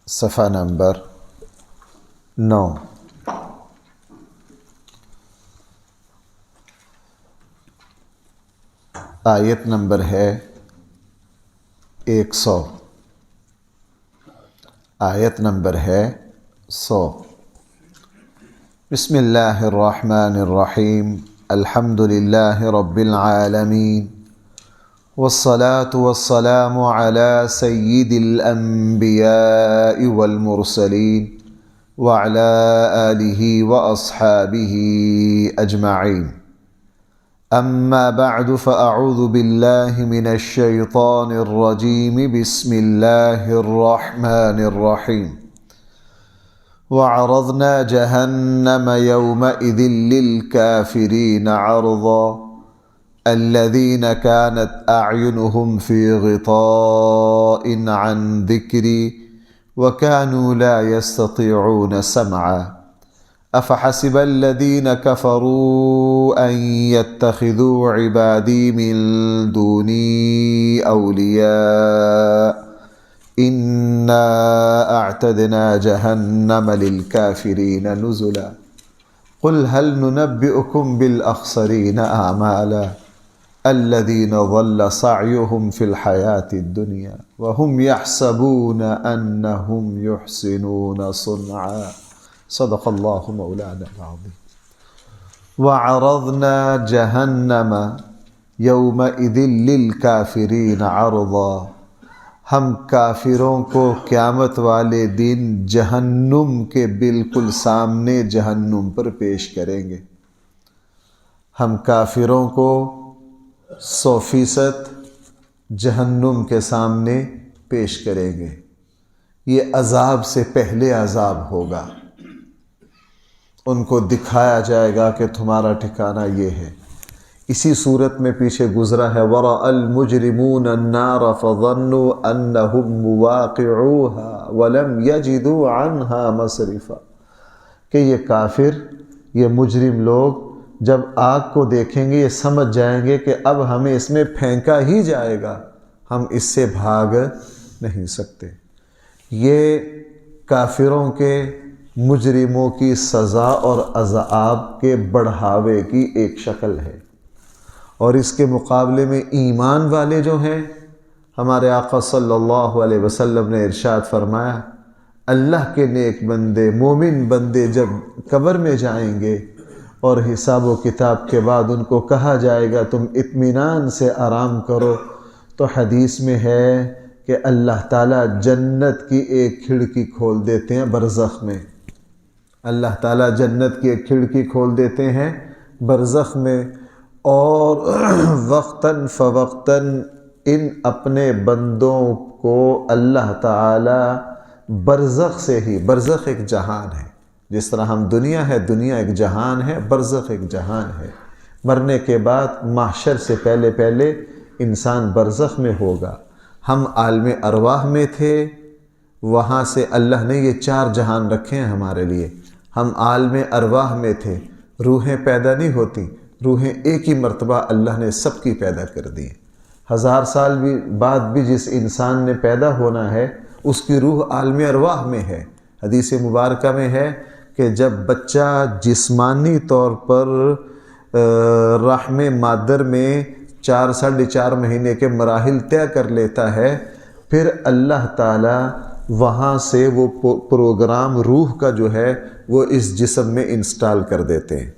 صفحہ نمبر 9۔ آیت نمبر ہے 100۔ آیت نمبر ہے 100۔ بسم اللہ الرحمن الرحیم۔ الحمد للہ رب العالمین، والصلاة والسلام على سید الانبیاء والمرسلین وعلى آلہ واصحابہ اجمعین۔ اما بعد فاعوذ باللہ من الشیطان الرجیم۔ بسم اللہ الرحمن الرحیم۔ وعرضنا جہنم یومئذ للکافرین عرضا الذین كانت اعینهم فی غطاء عن ذکری وكانوا لا يستطيعون سمعا افحسب الذین كفروا ان يتخذوا عبادی من دونی اولیاء انا اعتدنا جہنم للکافرین نزلا قل هل ننبئكم بالاخسرین اعمالا الذین ضل سعیهم فی الحیاة الدنیا وهم يحسبون انهم يحسنون صنعا۔ صدق اللہ مولانا العظیم۔ وعرضنا جہنم یومئذ للکافرین عرضا، ہم کافروں کو قیامت والے دن جہنم کے بالکل سامنے جہنم پر پیش کریں گے۔ ہم کافروں کو 100% جہنم کے سامنے پیش کریں گے۔ یہ عذاب سے پہلے عذاب ہوگا۔ ان کو دکھایا جائے گا کہ تمہارا ٹھکانہ یہ ہے۔ اسی صورت میں پیچھے گزرا ہے وَرَأَى الْمُجْرِمُونَ النَّارَ فَظَنُّوا أَنَّهُمْ مُوَاقِعُوهَا وَلَمْ يَجِدُوا عَنْهَا مَصْرِفًا، کہ یہ کافر، یہ مجرم لوگ جب آگ کو دیکھیں گے یہ سمجھ جائیں گے کہ اب ہمیں اس میں پھینکا ہی جائے گا، ہم اس سے بھاگ نہیں سکتے۔ یہ کافروں کے، مجرموں کی سزا اور عذاب کے بڑھاوے کی ایک شکل ہے۔ اور اس کے مقابلے میں ایمان والے جو ہیں، ہمارے آقا صلی اللہ علیہ وسلم نے ارشاد فرمایا، اللہ کے نیک بندے، مومن بندے جب قبر میں جائیں گے اور حساب و کتاب کے بعد ان کو کہا جائے گا تم اطمینان سے آرام کرو، تو حدیث میں ہے کہ اللہ تعالیٰ جنت کی ایک کھڑکی کھول دیتے ہیں برزخ میں۔ اللہ تعالیٰ جنت کی ایک کھڑکی کھول دیتے ہیں برزخ میں، اور وقتاً فوقتاً ان اپنے بندوں کو اللہ تعالی برزخ سے ہی، برزخ ایک جہان ہے، جس طرح ہم دنیا ہے، دنیا ایک جہان ہے، برزخ ایک جہان ہے۔ مرنے کے بعد محشر سے پہلے پہلے انسان برزخ میں ہوگا۔ ہم عالم ارواح میں تھے، وہاں سے اللہ نے یہ 4 جہان رکھے ہیں ہمارے لیے۔ ہم عالم ارواح میں تھے، روحیں پیدا نہیں ہوتی، روحیں ایک ہی مرتبہ اللہ نے سب کی پیدا کر دی۔ 1000 سال بعد بھی جس انسان نے پیدا ہونا ہے اس کی روح عالم ارواح میں ہے۔ حدیث مبارکہ میں ہے کہ جب بچہ جسمانی طور پر رحم مادر میں 4 ساڑھے 4 مہینے کے مراحل طے کر لیتا ہے، پھر اللہ تعالیٰ وہاں سے وہ پروگرام روح کا جو ہے وہ اس جسم میں انسٹال کر دیتے ہیں۔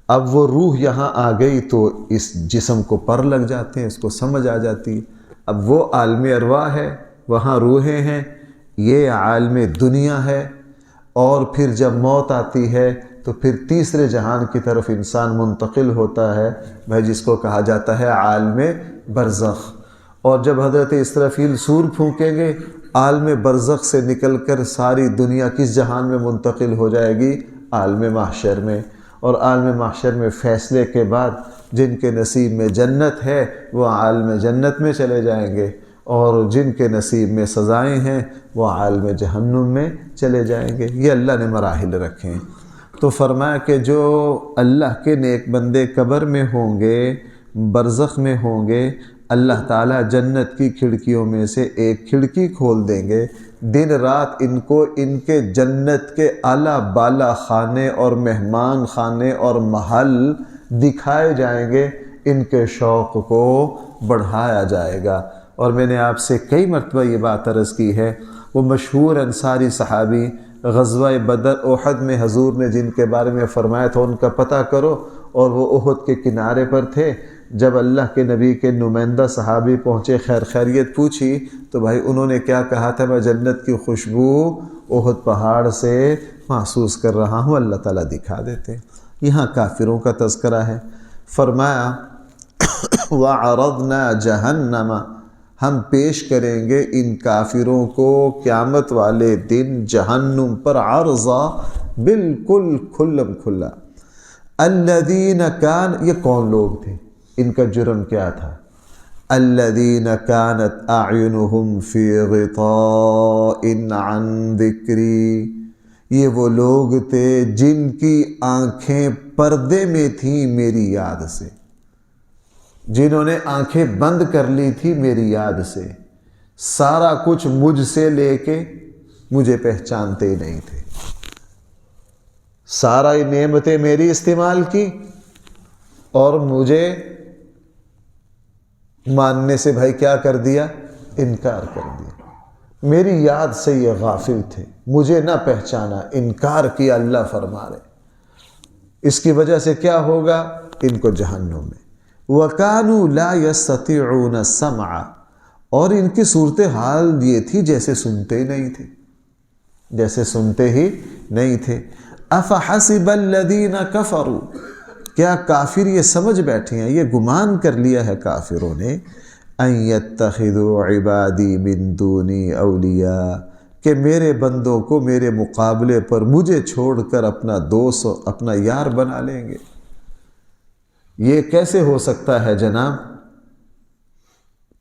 اب وہ روح یہاں آ گئی تو اس جسم کو پر لگ جاتے ہیں، اس کو سمجھ آ جاتی ہے۔ اب وہ عالم ارواح ہے، وہاں روحیں ہیں، یہ عالم دنیا ہے۔ اور پھر جب موت آتی ہے تو پھر تیسرے جہان کی طرف انسان منتقل ہوتا ہے، بھائی جس کو کہا جاتا ہے عالم برزخ۔ اور جب حضرت اسرافیل سور پھونکیں گے، عالم برزخ سے نکل کر ساری دنیا کس جہان میں منتقل ہو جائے گی؟ عالم محشر میں۔ اور عالم محشر میں فیصلے کے بعد جن کے نصیب میں جنت ہے وہ عالم جنت میں چلے جائیں گے، اور جن کے نصیب میں سزائیں ہیں وہ عالم جہنم میں چلے جائیں گے۔ یہ اللہ نے مراحل رکھے ہیں۔ تو فرمایا کہ جو اللہ کے نیک بندے قبر میں ہوں گے، برزخ میں ہوں گے، اللہ تعالیٰ جنت کی کھڑکیوں میں سے ایک کھڑکی کھول دیں گے، دن رات ان کو ان کے جنت کے اعلیٰ بالا خانے اور مہمان خانے اور محل دکھائے جائیں گے، ان کے شوق کو بڑھایا جائے گا۔ اور میں نے آپ سے کئی مرتبہ یہ بات عرض کی ہے، وہ مشہور انصاری صحابی غزوہ بدر احد میں حضور نے جن کے بارے میں فرمایا تھا ان کا پتہ کرو، اور وہ احد کے کنارے پر تھے۔ جب اللہ کے نبی کے نمائندہ صحابی پہنچے، خیریت پوچھی تو بھائی انہوں نے کیا کہا تھا؟ میں جنت کی خوشبو احد پہاڑ سے محسوس کر رہا ہوں، اللہ تعالیٰ دکھا دیتے۔ یہاں کافروں کا تذکرہ ہے، فرمایا وَعَرَضْنَا جَهَنَّمَ، ہم پیش کریں گے ان کافروں کو قیامت والے دن جہنم پر عرضا، بالکل کھلم کھلا۔ الذین کان، یہ کون لوگ تھے؟ ان کا جرم کیا تھا؟ الذین کانت اعینہم فی غطاء عن ذکری، یہ وہ لوگ تھے جن کی آنکھیں پردے میں تھیں میری یاد سے، جنہوں نے آنکھیں بند کر لی تھی میری یاد سے، سارا کچھ مجھ سے لے کے مجھے پہچانتے ہی نہیں تھے، سارا نعمتیں میری استعمال کی اور مجھے ماننے سے بھائی کیا کر دیا؟ انکار کر دیا۔ میری یاد سے یہ غافل تھے، مجھے نہ پہچانا، انکار کیا، اللہ فرما رہے۔ اس کی وجہ سے کیا ہوگا؟ ان کو جہنم میں۔ وَكَانُوا لَا يَسْتَطِيعُونَ السَّمْعَ، اور ان کی صورتحال یہ تھی جیسے سنتے ہی نہیں تھے، جیسے سنتے ہی نہیں تھے۔ أَفَحَسِبَ الَّذِينَ كَفَرُوا، کیا کافر یہ سمجھ بیٹھے ہیں، یہ گمان کر لیا ہے کافروں نے، أَن يَتَّخِذُوا عِبَادِي مِن دُونِي أَوْلِيَاءَ، کہ میرے بندوں کو میرے مقابلے پر مجھے چھوڑ کر اپنا دوست، اپنا یار بنا لیں گے۔ یہ کیسے ہو سکتا ہے جناب؟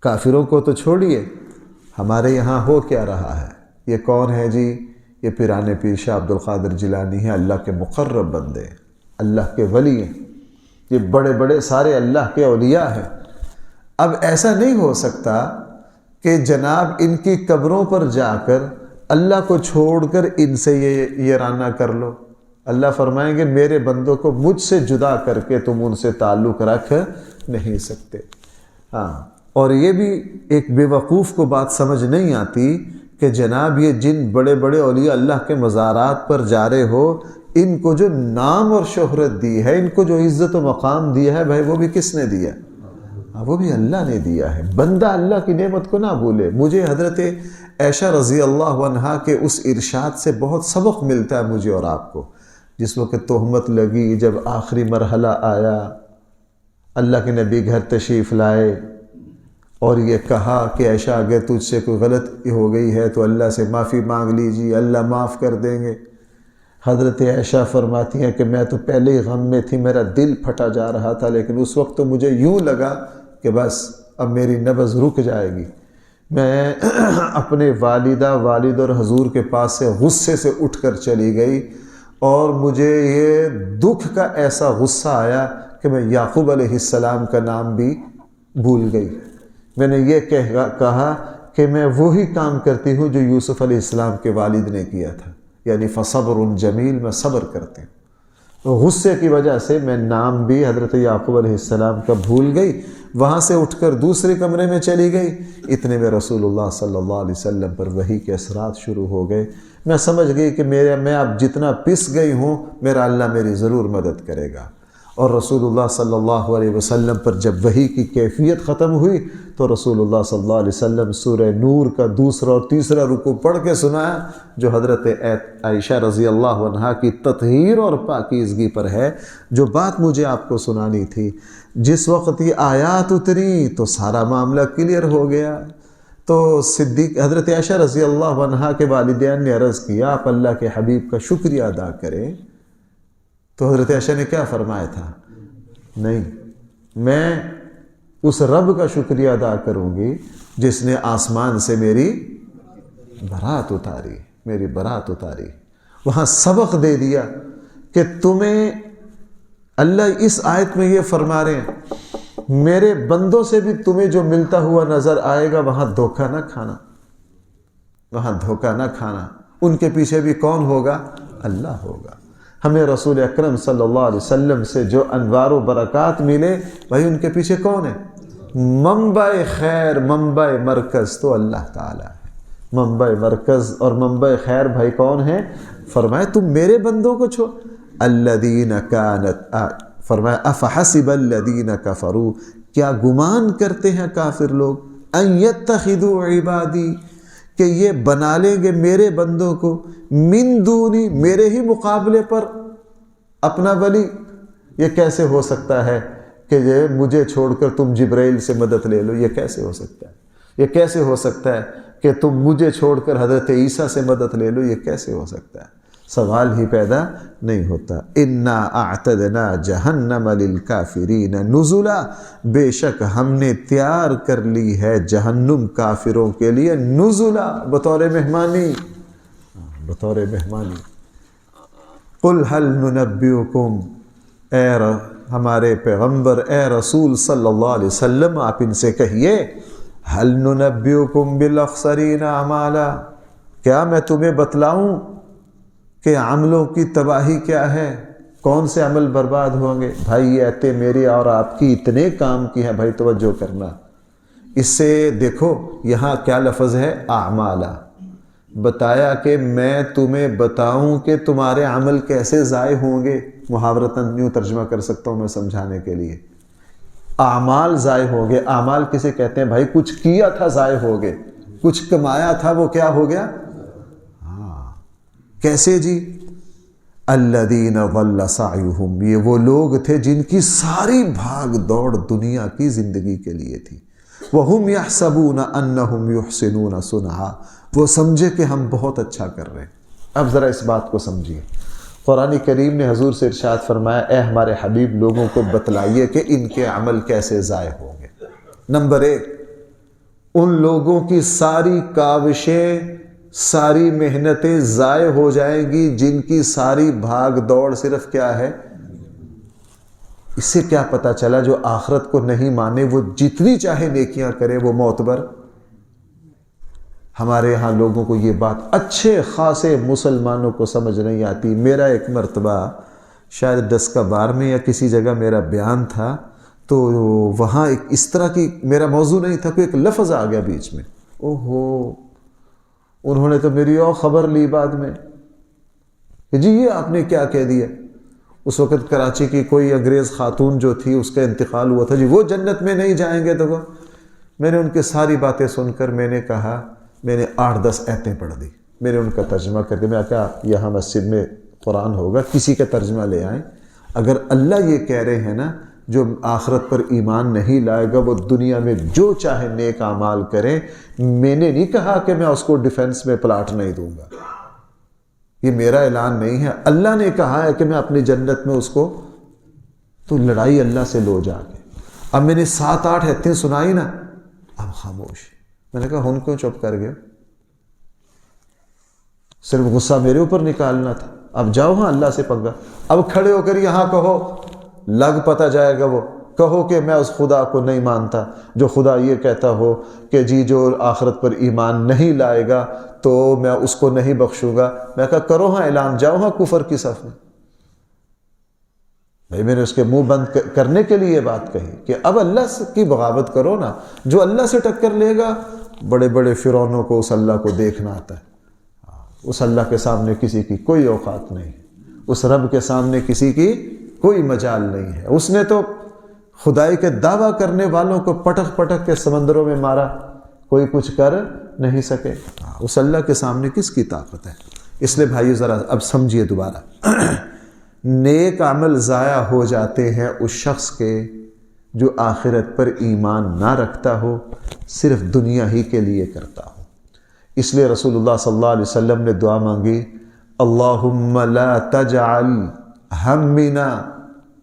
کافروں کو تو چھوڑیے، ہمارے یہاں ہو کیا رہا ہے؟ یہ کون ہے جی؟ یہ پیران پیر شاہ عبد القادر جیلانی ہیں، اللہ کے مقرب بندے، اللہ کے ولی ہیں، یہ بڑے بڑے سارے اللہ کے اولیاء ہیں۔ اب ایسا نہیں ہو سکتا کہ جناب ان کی قبروں پر جا کر اللہ کو چھوڑ کر ان سے یہ رانہ کر لو۔ اللہ فرمائیں گے میرے بندوں کو مجھ سے جدا کر کے تم ان سے تعلق رکھ نہیں سکتے۔ ہاں، اور یہ بھی ایک بے وقوف کو بات سمجھ نہیں آتی کہ جناب یہ جن بڑے بڑے اولیاء اللہ کے مزارات پر جا رہے ہو، ان کو جو نام اور شہرت دی ہے، ان کو جو عزت و مقام دیا ہے، بھائی وہ بھی کس نے دیا؟ وہ بھی اللہ نے دیا ہے۔ بندہ اللہ کی نعمت کو نہ بھولے۔ مجھے حضرت عائشہ رضی اللہ عنہا کے اس ارشاد سے بہت سبق ملتا ہے مجھے اور آپ کو۔ جس وقت تہمت لگی، جب آخری مرحلہ آیا، اللہ کے نبی گھر تشریف لائے اور یہ کہا کہ عائشہ اگر تجھ سے کوئی غلطی ہو گئی ہے تو اللہ سے معافی مانگ لیجیے، اللہ معاف کر دیں گے۔ حضرت عائشہ فرماتی ہیں کہ میں تو پہلے ہی غم میں تھی، میرا دل پھٹا جا رہا تھا، لیکن اس وقت تو مجھے یوں لگا کہ بس اب میری نبض رک جائے گی۔ میں اپنے والد اور حضور کے پاس سے غصے سے اٹھ کر چلی گئی، اور مجھے یہ دکھ کا ایسا غصہ آیا کہ میں یعقوب علیہ السلام کا نام بھی بھول گئی۔ میں نے یہ کہا کہ میں وہی کام کرتی ہوں جو یوسف علیہ السلام کے والد نے کیا تھا، یعنی فصبر جمیل، میں صبر کرتی ہوں۔ غصے کی وجہ سے میں نام بھی حضرت یعقوب علیہ السلام کا بھول گئی، وہاں سے اٹھ کر دوسرے کمرے میں چلی گئی۔ اتنے میں رسول اللہ صلی اللہ علیہ وسلم پر وحی کے اثرات شروع ہو گئے۔ میں سمجھ گئی کہ میں اب جتنا پس گئی ہوں، میرا اللہ میری ضرور مدد کرے گا۔ اور رسول اللہ صلی اللہ علیہ وسلم پر جب وحی کی کیفیت ختم ہوئی تو رسول اللہ صلی اللہ علیہ وسلم سورہ نور کا دوسرا اور تیسرا رکوع پڑھ کے سنایا، جو حضرت عائشہ رضی اللہ عنہا کی تطہیر اور پاکیزگی پر ہے۔ جو بات مجھے آپ کو سنانی تھی، جس وقت یہ آیات اتری تو سارا معاملہ کلیئر ہو گیا۔ تو صدیق حضرت عائشہ رضی اللہ عنہا کے والدین نے عرض کیا آپ اللہ کے حبیب کا شکریہ ادا کریں، تو حضرت عائشہ نے کیا فرمایا تھا؟ نہیں، میں اس رب کا شکریہ ادا کروں گی جس نے آسمان سے میری برات اتاری، میری برات اتاری۔ وہاں سبق دے دیا کہ تمہیں اللہ اس آیت میں یہ فرما رہے ہیں میرے بندوں سے بھی تمہیں جو ملتا ہوا نظر آئے گا وہاں دھوکہ نہ کھانا، وہاں دھوکہ نہ کھانا۔ ان کے پیچھے بھی کون ہوگا؟ اللہ ہوگا۔ ہمیں رسول اکرم صلی اللہ علیہ وسلم سے جو انوار و برکات ملے بھائی ان کے پیچھے کون ہے؟ منبع خیر، منبع مرکز تو اللہ تعالیٰ ہے۔ منبع مرکز اور منبع خیر بھائی کون ہے؟ فرمایا تم میرے بندوں کو چھوڑ، الذین کانت، فرمایا افحسب الذین کفروا، کیا گمان کرتے ہیں کافر لوگ، ان یتخذوا عبادی، کہ یہ بنا لیں گے میرے بندوں کو، من دونی، میرے ہی مقابلے پر اپنا ولی۔ یہ کیسے ہو سکتا ہے کہ یہ مجھے چھوڑ کر تم جبرائیل سے مدد لے لو؟ یہ کیسے ہو سکتا ہے؟ یہ کیسے ہو سکتا ہے کہ تم مجھے چھوڑ کر حضرت عیسیٰ سے مدد لے لو؟ یہ کیسے ہو سکتا ہے؟ سوال ہی پیدا نہیں ہوتا۔ انا اعتدنا جہنم للکافرین نزلا، بے شک ہم نے تیار کر لی ہے جہنم کافروں کے لیے، نزلا، بطور مہمانی، بطور مہمانی۔ قل هل ننبئکم، اے ہمارے پیغمبر، اے رسول صلی اللہ علیہ وسلم آپ ان سے کہیے، هل ننبئکم بالاخسرین اعمالا، کیا میں تمہیں بتلاؤں کہ عملوں کی تباہی کیا ہے، کون سے عمل برباد ہوں گے؟ بھائی یہ ایتے میری اور آپ کی اتنے کام کی ہیں، بھائی توجہ کرنا۔ اس سے دیکھو یہاں کیا لفظ ہے؟ اعمالا، بتایا کہ میں تمہیں بتاؤں کہ تمہارے عمل کیسے ضائع ہوں گے، محاورتاً یوں ترجمہ کر سکتا ہوں میں سمجھانے کے لیے۔ اعمال ضائع ہو گئے، اعمال کسے کہتے ہیں بھائی؟ کچھ کیا تھا ضائع ہو گئے، کچھ کمایا تھا وہ کیا ہو گیا؟ کیسے جی؟ الذین ضل سعیہم، یہ وہ لوگ تھے جن کی ساری بھاگ دوڑ دنیا کی زندگی کے لیے تھی۔ وہم یحسبون انہم یحسنون صنعا، وہ سمجھے کہ ہم بہت اچھا کر رہے ہیں۔ اب ذرا اس بات کو سمجھیے، قرآن کریم نے حضور سے ارشاد فرمایا اے ہمارے حبیب لوگوں کو بتلائیے کہ ان کے عمل کیسے ضائع ہوں گے۔ نمبر ایک، ان لوگوں کی ساری کاوشیں، ساری محنتیں ضائع ہو جائیں گی جن کی ساری بھاگ دوڑ صرف کیا ہے؟ اس سے کیا پتہ چلا جو آخرت کو نہیں مانے وہ جتنی چاہے نیکیاں کرے وہ معتبر؟ ہمارے ہاں لوگوں کو یہ بات اچھے خاصے مسلمانوں کو سمجھ نہیں آتی۔ میرا ایک مرتبہ شاید 10 کا 12 میں یا کسی جگہ میرا بیان تھا، تو وہاں ایک اس طرح کی میرا موضوع نہیں تھا، کوئی ایک لفظ آ گیا بیچ میں، اوہو، انہوں نے تو میری اور خبر لی بعد میں کہ جی یہ آپ نے کیا کہہ دیا۔ اس وقت کراچی کی کوئی انگریز خاتون جو تھی اس کا انتقال ہوا تھا، جی وہ جنت میں نہیں جائیں گے۔ تو میں نے ان کے ساری باتیں سن کر میں نے کہا، میں نے 8-10 آیتیں پڑھ دی، میں نے ان کا ترجمہ کر کے میں کہا یہاں مسجد میں قرآن ہوگا، کسی کا ترجمہ لے آئیں۔ اگر اللہ یہ کہہ رہے ہیں نا جو آخرت پر ایمان نہیں لائے گا وہ دنیا میں جو چاہے نیک اعمال کرے، میں نے نہیں کہا کہ میں اس کو ڈیفنس میں پلاٹ نہیں دوں گا، یہ میرا اعلان نہیں ہے، اللہ نے کہا ہے کہ میں اپنی جنت میں اس کو، تو لڑائی اللہ سے لو جا کے۔ اب میں نے 7-8 آیتیں سنائی نا، اب خاموش۔ میں نے کہا ہن کیوں چپ کر گئے؟ صرف غصہ میرے اوپر نکالنا تھا، اب جاؤ ہاں اللہ سے پنگا، اب کھڑے ہو کر یہاں کہو، لگ پتہ جائے گا وہ، کہو کہ میں اس خدا کو نہیں مانتا جو خدا یہ کہتا ہو کہ جی جو آخرت پر ایمان نہیں لائے گا تو میں اس کو نہیں بخشوں گا۔ میں کہا کرو ہاں اعلان، جاؤ ہاں کفر کی صف میں۔ بھائی میں نے اس کے منہ بند کرنے کے لیے یہ بات کہی کہ اب اللہ کی بغاوت کرو نا، جو اللہ سے ٹکر لے گا، بڑے بڑے فرعونوں کو اس اللہ کو دیکھنا آتا ہے، اس اللہ کے سامنے کسی کی کوئی اوقات نہیں، اس رب کے سامنے کسی کی کوئی مجال نہیں ہے۔ اس نے تو خدائی کے دعویٰ کرنے والوں کو پٹک پٹک کے سمندروں میں مارا، کوئی کچھ کر نہیں سکے، اس اللہ کے سامنے کس کی طاقت ہے؟ اس لیے بھائیو ذرا اب سمجھیے دوبارہ، نیک عمل ضائع ہو جاتے ہیں اس شخص کے جو آخرت پر ایمان نہ رکھتا ہو، صرف دنیا ہی کے لیے کرتا ہو۔ اس لیے رسول اللہ صلی اللہ علیہ وسلم نے دعا مانگی، اللہم لا تجعل ہمنا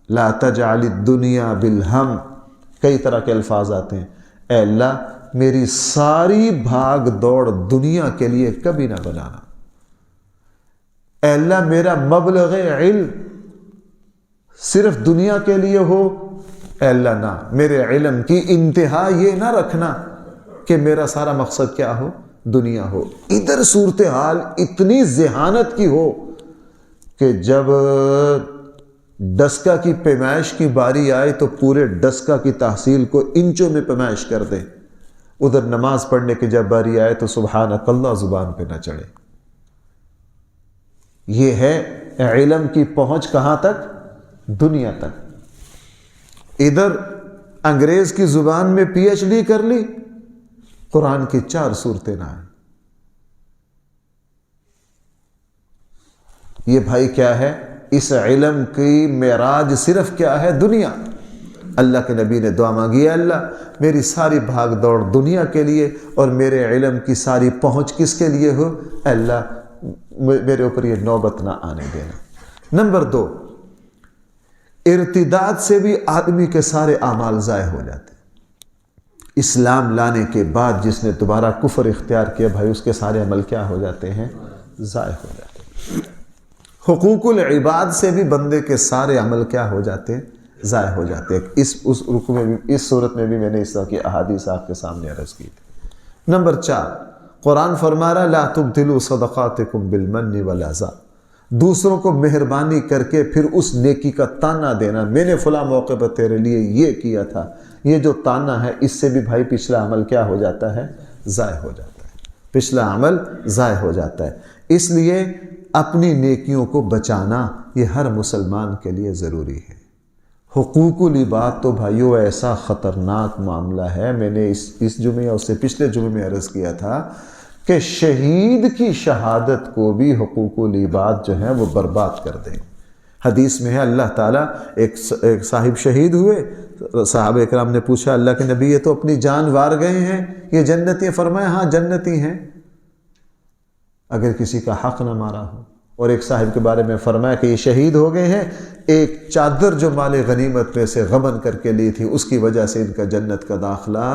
لا تجعل الدنیا بالہم، کئی طرح کے الفاظ آتے ہیں، اے اللہ میری ساری بھاگ دوڑ دنیا کے لیے کبھی نہ بنانا، اے اللہ میرا مبلغ علم صرف دنیا کے لیے ہو، اے اللہ نہ، میرے علم کی انتہا یہ نہ رکھنا کہ میرا سارا مقصد کیا ہو؟ دنیا ہو۔ ادھر صورتحال اتنی ذہانت کی ہو کہ جب ڈسکا کی پیمائش کی باری آئے تو پورے ڈسکا کی تحصیل کو انچوں میں پیمائش کر دے، ادھر نماز پڑھنے کی جب باری آئے تو سبحانک اللہ زبان پہ نہ چڑھے۔ یہ ہے علم کی پہنچ کہاں تک؟ دنیا تک۔ ادھر انگریز کی زبان میں پی ایچ ڈی کر لی، قرآن کی 4 سورتیں نہ آئیں۔ یہ بھائی کیا ہے؟ اس علم کی معراج صرف کیا ہے؟ دنیا۔ اللہ کے نبی نے دعا مانگی، ہے اللہ میری ساری بھاگ دوڑ دنیا کے لیے اور میرے علم کی ساری پہنچ کس کے لیے ہو؟ اے اللہ میرے اوپر یہ نوبت نہ آنے دینا۔ نمبر 2، ارتداد سے بھی آدمی کے سارے اعمال ضائع ہو جاتے ہیں۔ اسلام لانے کے بعد جس نے دوبارہ کفر اختیار کیا بھائی، اس کے سارے عمل کیا ہو جاتے ہیں؟ ضائع ہو جاتے ہیں۔ حقوق العباد سے بھی بندے کے سارے عمل کیا ہو جاتے ہیں؟ ضائع ہو جاتے ہیں۔ اس رکوع میں بھی، اس صورت میں بھی میں نے اس طرح کی احادیث آپ کے سامنے عرض کی تھی۔ نمبر 4، قرآن فرما رہا لا تبطلوا صدقاتکم بالمن والاذی، دوسروں کو مہربانی کر کے پھر اس نیکی کا تانا دینا، میں نے فلاں موقع پر تیرے لیے یہ کیا تھا، یہ جو تانا ہے اس سے بھی بھائی پچھلا عمل کیا ہو جاتا ہے؟ ضائع ہو جاتا ہے، پچھلا عمل ضائع ہو جاتا ہے۔ اس لیے اپنی نیکیوں کو بچانا یہ ہر مسلمان کے لیے ضروری ہے۔ حقوق العباد تو بھائیو ایسا خطرناک معاملہ ہے، میں نے اس جمعے اور اس سے پچھلے جمعے میں عرض کیا تھا کہ شہید کی شہادت کو بھی حقوق العباد جو ہیں وہ برباد کر دیں۔ حدیث میں ہے اللہ تعالیٰ ایک صاحب شہید ہوئے، صحابہ اکرام نے پوچھا اللہ کے نبی یہ تو اپنی جان وار گئے ہیں، یہ جنتی ہیں؟ فرمایا ہاں جنتی ہیں اگر کسی کا حق نہ مارا ہو۔ اور ایک صاحب کے بارے میں فرمایا کہ یہ شہید ہو گئے ہیں، ایک چادر جو مال غنیمت میں سے غبن کر کے لی تھی اس کی وجہ سے ان کا جنت کا داخلہ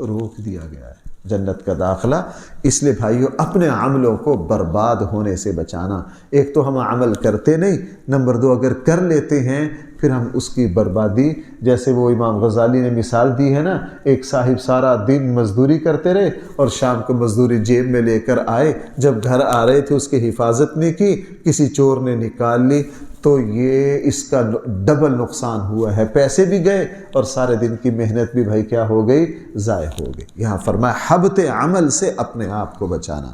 روک دیا گیا ہے، جنت کا داخلہ۔ اس لیے بھائیو اپنے عملوں کو برباد ہونے سے بچانا۔ ایک تو ہم عمل کرتے نہیں، نمبر 2 اگر کر لیتے ہیں پھر ہم اس کی بربادی، جیسے وہ امام غزالی نے مثال دی ہے نا، ایک صاحب سارا دن مزدوری کرتے رہے اور شام کو مزدوری جیب میں لے کر آئے، جب گھر آ رہے تھے اس کی حفاظت نہیں کی، کسی چور نے نکال لی، تو یہ اس کا ڈبل نقصان ہوا ہے، پیسے بھی گئے اور سارے دن کی محنت بھی بھائی کیا ہو گئی؟ ضائع ہو گئی۔ یہاں فرمایا حبط عمل سے اپنے آپ کو بچانا۔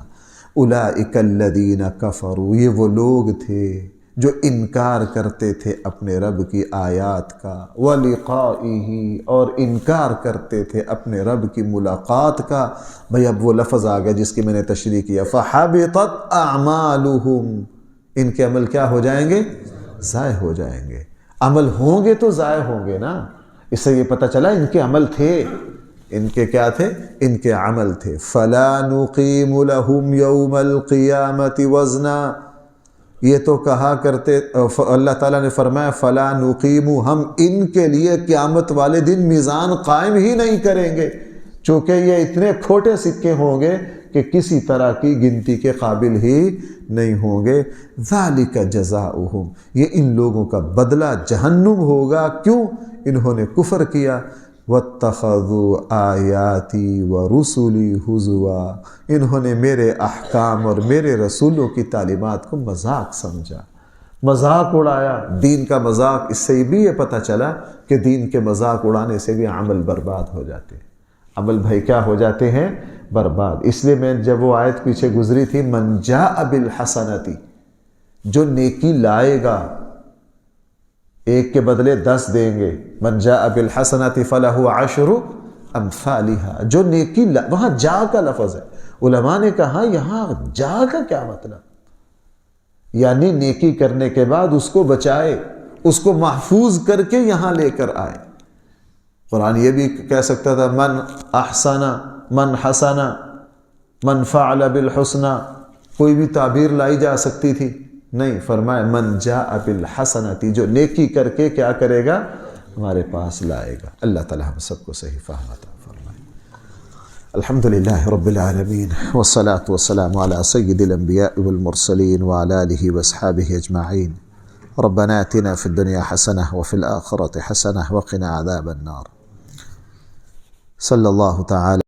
اولئک الذین کفروا، یہ وہ لوگ تھے جو انکار کرتے تھے اپنے رب کی آیات کا، وَلِقَائِهِ، اور انکار کرتے تھے اپنے رب کی ملاقات کا۔ بھئی اب وہ لفظ آ گیا جس کی میں نے تشریح کیا، فَحَبِطَتْ أَعْمَالُهُمْ، ان کے عمل کیا ہو جائیں گے؟ ضائع ہو جائیں گے۔ عمل ہوں گے تو ضائع ہوں گے نا، اس سے یہ پتہ چلا ان کے عمل تھے، ان کے کیا تھے؟ ان کے عمل تھے۔ فَلَا نُقِيمُ لَهُمْ يَوْمَ الْقِيَامَةِ وَزْنًا، یہ تو کہا کرتے، اللہ تعالیٰ نے فرمایا فَلَا نُقِيمُ، ہم ان کے لیے قیامت والے دن میزان قائم ہی نہیں کریں گے، چونکہ یہ اتنے کھوٹے سکے ہوں گے کہ کسی طرح کی گنتی کے قابل ہی نہیں ہوں گے۔ ذَلِكَ جَزَاؤُهُمْ، یہ ان لوگوں کا بدلہ جہنم ہوگا۔ کیوں؟ انہوں نے کفر کیا۔ وَاتَّخَذُوا آیَاتِي وَرُسُلِي هُزُوًا، انہوں نے میرے احکام اور میرے رسولوں کی تعلیمات کو مذاق سمجھا، مذاق اڑایا۔ دین کا مذاق، اس سے بھی یہ پتہ چلا کہ دین کے مذاق اڑانے سے بھی عمل برباد ہو جاتے ہیں، عمل بھائی کیا ہو جاتے ہیں؟ برباد۔ اس لیے میں جب وہ آیت پیچھے گزری تھی، من جاء بالحسنۃ، جو نیکی لائے گا ایک کے بدلے 10 دیں گے، من جاء بالحسنۃ فلہ عشر امثالها، جو نیکی وہاں جا کا لفظ ہے، علماء نے کہا یہاں جا کا کیا مطلب؟ یعنی نیکی کرنے کے بعد اس کو بچائے، اس کو محفوظ کر کے یہاں لے کر آئے۔ قرآن یہ بھی کہہ سکتا تھا من احسن، من حسن، من فعل بالحسنى، کوئی بھی تعبیر لائی جا سکتی تھی، نہیں، فرمایا من جاء بالحسنۃ، جو نیکی کر کے کیا کرے گا؟ ہمارے پاس لائے گا۔ اللہ تعالی ہم سب کو صحیح فہم عطا فرمائے۔ الحمدللہ رب العالمین، والصلاة والسلام علی سید الانبیاء والمرسلین وعلی آلہ واصحابہ اجمعین۔ ربنا آتنا في الدنيا حسنة وفي الآخرة حسنة وقنا عذاب النار. صلى الله تعالى